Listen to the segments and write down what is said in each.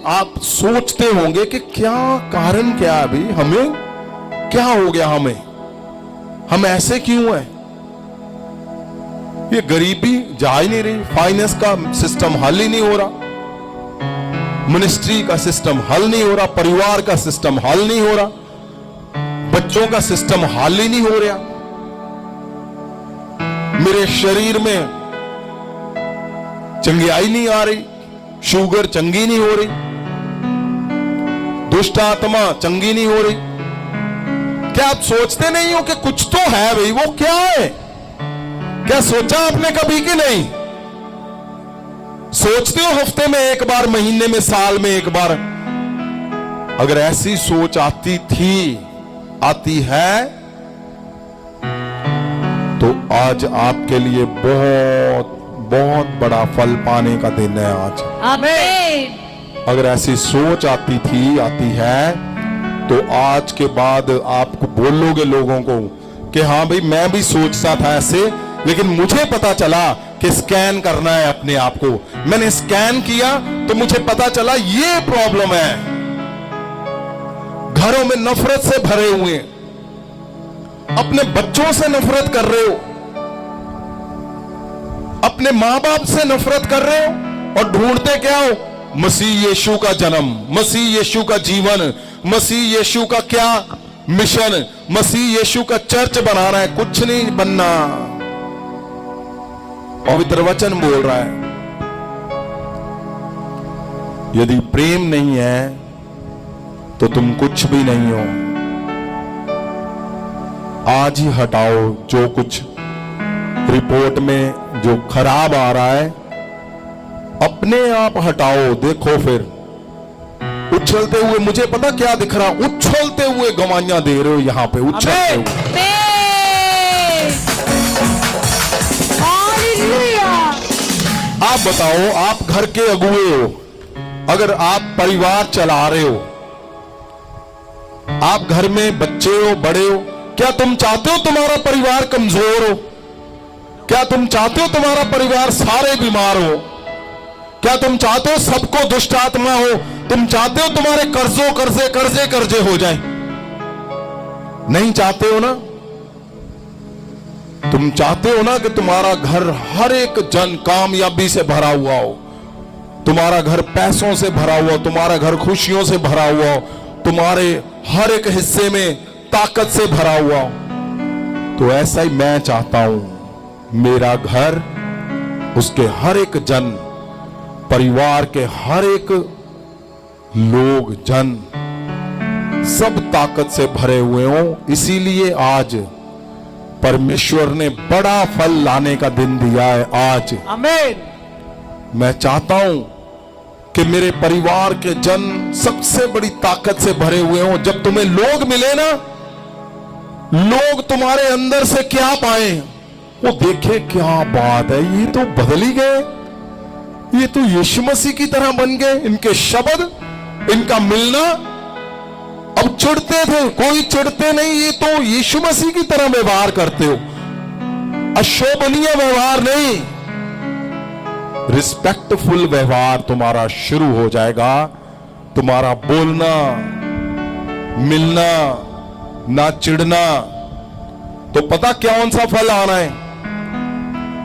आप सोचते होंगे कि क्या कारण क्या है भाई, हमें क्या हो गया, हम ऐसे क्यों हैं? ये गरीबी जा ही नहीं रही, फाइनेंस का सिस्टम हल ही नहीं हो रहा, मिनिस्ट्री का सिस्टम हल नहीं हो रहा, परिवार का सिस्टम हल नहीं हो रहा, बच्चों का सिस्टम हल ही नहीं हो रहा, मेरे शरीर में चंगियाई नहीं आ रही, शुगर चंगी नहीं हो रही, दुष्ट आत्मा चंगी नहीं हो रही। क्या आप सोचते नहीं हो कि कुछ तो है भाई, वो क्या है? क्या सोचा आपने कभी कि नहीं? सोचते हो हफ्ते में एक बार, महीने में, साल में एक बार? अगर ऐसी सोच आती थी, आती है, तो आज आपके लिए बहुत बहुत बड़ा फल पाने का दिन है आज। आमीन। अगर ऐसी सोच आती थी, आती है, तो आज के बाद आप बोलोगे लोगों को कि हाँ भाई मैं भी सोचता था ऐसे, लेकिन मुझे पता चला कि स्कैन करना है अपने आप को। मैंने स्कैन किया तो मुझे पता चला ये प्रॉब्लम है। घरों में नफरत से भरे हुए, अपने बच्चों से नफरत कर रहे हो, अपने मां बाप से नफरत कर रहे हो, और ढूंढते क्या हो? मसीह यीशु का जन्म, मसीह यीशु का जीवन, मसीह यीशु का क्या मिशन, मसीह यीशु का चर्च बनाना है। कुछ नहीं बनना, पवित्र वचन बोल रहा है यदि प्रेम नहीं है तो तुम कुछ भी नहीं हो। आज ही हटाओ जो कुछ रिपोर्ट में जो खराब आ रहा है, अपने आप हटाओ। देखो फिर उछलते हुए, मुझे पता क्या दिख रहा, उछलते हुए गवाहियां दे रहे हो यहां पे, उछलते हुए। आप बताओ, आप घर के अगुए हो, अगर आप परिवार चला रहे हो, आप घर में बच्चे हो, बड़े हो, क्या तुम चाहते हो तुम्हारा परिवार कमजोर हो? क्या तुम चाहते हो तुम्हारा परिवार सारे बीमार हो? क्या तुम चाहते हो सबको दुष्ट आत्मा हो? तुम चाहते हो तुम्हारे कर्जे हो जाए? नहीं चाहते हो ना? तुम चाहते हो ना कि तुम्हारा घर हर एक जन कामयाबी से भरा हुआ हो, तुम्हारा घर पैसों से भरा हुआ हो, तुम्हारा घर खुशियों से भरा हुआ हो, तुम्हारे हर एक हिस्से में ताकत से भरा हुआ हो। तो ऐसा ही मैं चाहता हूं, मेरा घर, उसके हर एक जन, परिवार के हर एक लोग, जन, सब ताकत से भरे हुए हों। इसीलिए आज परमेश्वर ने बड़ा फल लाने का दिन दिया है आज। आमीन। मैं चाहता हूं कि मेरे परिवार के जन सबसे बड़ी ताकत से भरे हुए हों। जब तुम्हें लोग मिले ना, लोग तुम्हारे अंदर से क्या पाए, वो देखे क्या बात है, ये तो बदल ही गए, ये तो यीशु मसीह की तरह बन गए। इनके शब्द, इनका मिलना, अब चिढ़ते थे, कोई चिढ़ते नहीं, ये तो यीशु मसीह की तरह व्यवहार करते हो। अशोभनीय व्यवहार नहीं, रिस्पेक्टफुल व्यवहार तुम्हारा शुरू हो जाएगा। तुम्हारा बोलना, मिलना, ना चिढ़ना। तो पता कौन सा फल आना है?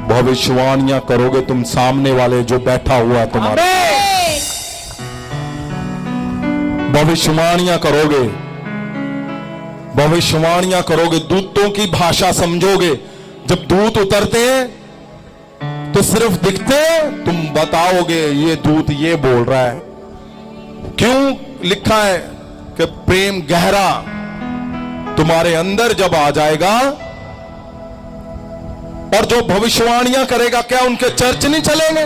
भविष्यवाणियां करोगे तुम, सामने वाले जो बैठा हुआ है तुम्हारे, भविष्यवाणियां करोगे, भविष्यवाणियां करोगे, दूतों की भाषा समझोगे। जब दूत उतरते हैं तो सिर्फ दिखते हैं, तुम बताओगे ये दूत ये बोल रहा है। क्यों लिखा है कि प्रेम गहरा तुम्हारे अंदर जब आ जाएगा, और जो भविष्यवाणियां करेगा, क्या उनके चर्च नहीं चलेंगे?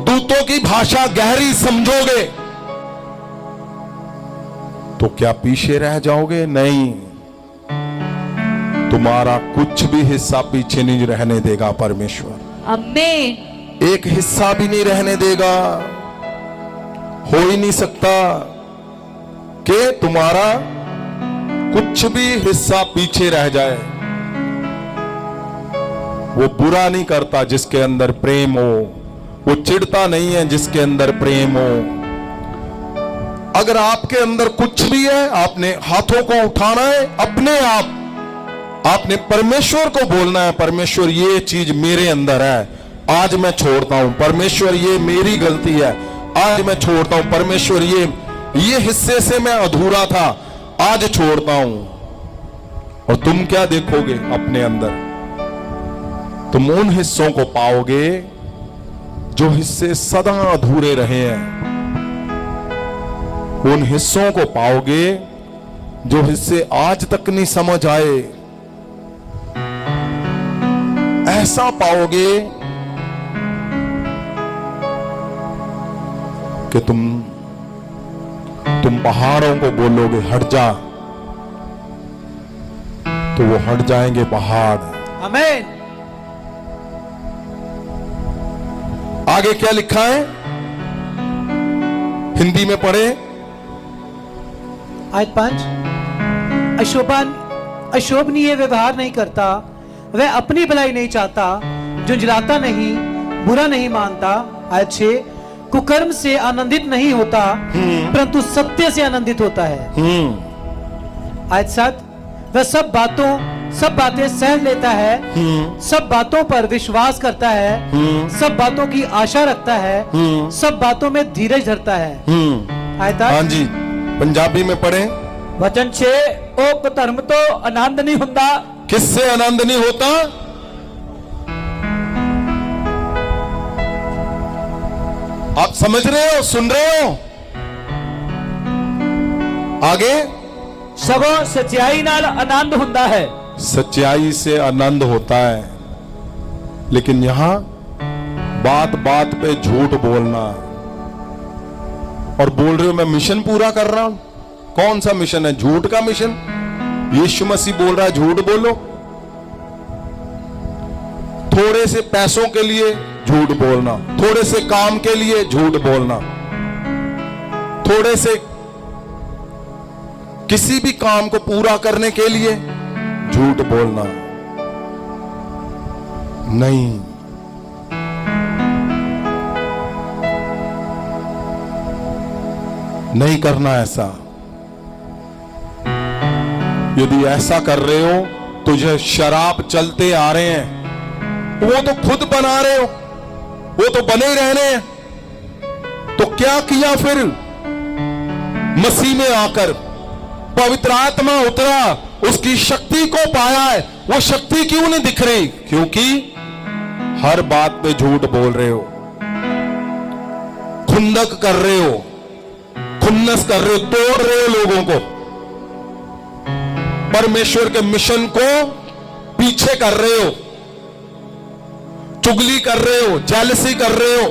दूतों की भाषा गहरी समझोगे तो क्या पीछे रह जाओगे? नहीं, तुम्हारा कुछ भी हिस्सा पीछे नहीं रहने देगा परमेश्वर। आमीन। एक हिस्सा भी नहीं रहने देगा। हो ही नहीं सकता कि तुम्हारा कुछ भी हिस्सा पीछे रह जाए। वो बुरा नहीं करता जिसके अंदर प्रेम हो, वो चिढ़ता नहीं है जिसके अंदर प्रेम हो। अगर आपके अंदर कुछ भी है, आपने हाथों को उठाना है, अपने आप आपने परमेश्वर को बोलना है, परमेश्वर ये चीज मेरे अंदर है, आज मैं छोड़ता हूं। परमेश्वर ये मेरी गलती है, आज मैं छोड़ता हूं। परमेश्वर ये हिस्से से मैं अधूरा था, आज छोड़ता हूं। और तुम क्या देखोगे अपने अंदर? तुम उन हिस्सों को पाओगे जो हिस्से सदा अधूरे रहे हैं। उन हिस्सों को पाओगे जो हिस्से आज तक नहीं समझ आए। ऐसा पाओगे कि तुम पहाड़ों को बोलोगे हट जा, तो वो हट जाएंगे पहाड़। आमीन। आगे क्या लिखा है, हिंदी में पढ़े। आयत 5, अशोभनीय व्यवहार नहीं करता, वह अपनी भलाई नहीं चाहता, झुंझलाता नहीं, बुरा नहीं मानता। आयत 6, कुकर्म से आनंदित नहीं होता, परंतु सत्य से आनंदित होता है। आयत 7, वह सब बातें सह लेता है, सब बातों पर विश्वास करता है, सब बातों की आशा रखता है, सब बातों में धीरज धरता है। आयत 8, हाँ जी, पंजाबी में पढ़े। वचन 6, ओ कुधर्म तो आनंद नहीं हुंदा। किससे आनंद नहीं होता? आप समझ रहे हो, सुन रहे हो? आगे, सगों सच्चाई नाल आनंद हुंदा है। सच्चाई से आनंद होता है, लेकिन यहां बात बात पे झूठ बोलना। और बोल रहे हो मैं मिशन पूरा कर रहा हूं। कौन सा मिशन है? झूठ का मिशन। यीशु मसीह बोल रहा है झूठ बोलो। थोड़े से पैसों के लिए झूठ बोलना, थोड़े से काम के लिए झूठ बोलना, थोड़े से किसी भी काम को पूरा करने के लिए झूठ बोलना नहीं। नहीं करना ऐसा। यदि ऐसा कर रहे हो तो जो शराब चलते आ रहे हैं वो तो खुद बना रहे हो, वो तो बने ही रहने हैं। तो क्या किया फिर? मसीह में आकर पवित्र आत्मा उतरा, उसकी शक्ति को पाया है। वो शक्ति क्यों नहीं दिख रही? क्योंकि हर बात पे झूठ बोल रहे हो, खुंदक कर रहे हो, खुन्नस कर रहे हो, तोड़ रहे हो लोगों को, परमेश्वर के मिशन को पीछे कर रहे हो, चुगली कर रहे हो, जेलसी कर रहे हो।